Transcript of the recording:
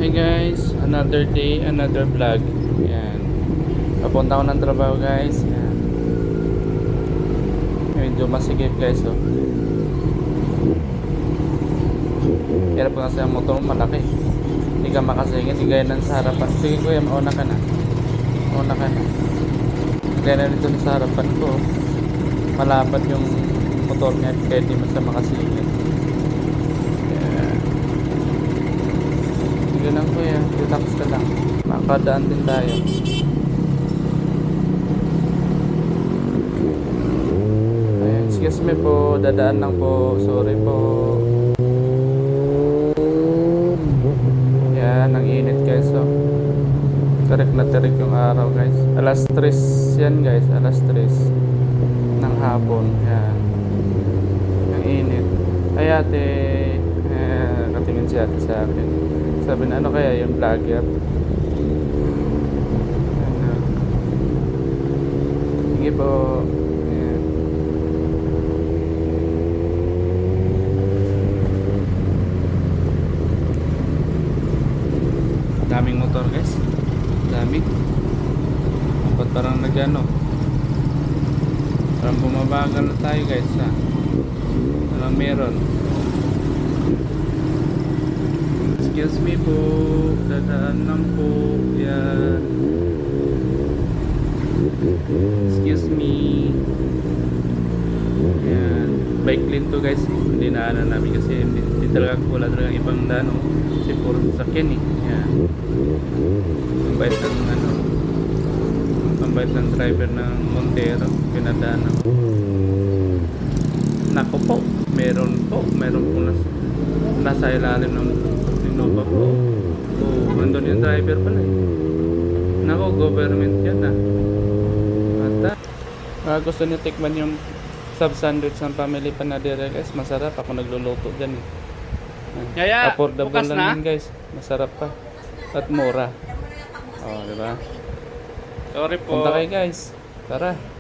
Hey guys, another day, another vlog. Yan. Papunta ko ng trabaho guys. Yan. Medyo masigip guys oh. Hirap kasi ang motor malaki. Hindi ka makasingit, hindi gaya ng sa harapan. Sige kuya, mauna ka na. Mauna ka na. Gaya na nito sa harapan ko. Malapad yung motor niya kaya hindi mo siya makasingit. Sige lang kuya, relax ka lang. Makakadaan din tayo. Ayan, excuse me po, dadaan lang po. Sorry po. Yan, ang init guys oh. Tarik na tarik yung araw guys. Alas 3 yan guys, alas 3 ng hapon. Yan. Ang init. Ay ate, natingin si ate sa akin. Sabi na ano kaya yung vlogger. Ano. Sige po. Ayan. Daming motor guys. Dami. Dapat parang nagano. Parang bumabagal na tayo guys ha. Anong meron? Excuse me po, dadaan lang po. Yan. Excuse me. Yan. Bike lane to guys. Hindi na ano namin kasi hindi talaga wala talaga ibang daan. Kasi puro sasakyan eh. Yan. Pambait ng ano. Pambait ng driver ng Montero. Pinadaan ako. Nako po. Meron po po nasa ilalim ng Innova po. Oh, andun yung driver pala eh. Nako, government yan ah. At gusto niyo tikman yung sub sandwich ng Family Panadera guys. Masarap ako nagluluto dyan eh. Yaya, Affordable bukas lang na? yun guys. Masarap pa. At mura. Oh, diba? Sorry po. Punta kayo guys. Tara.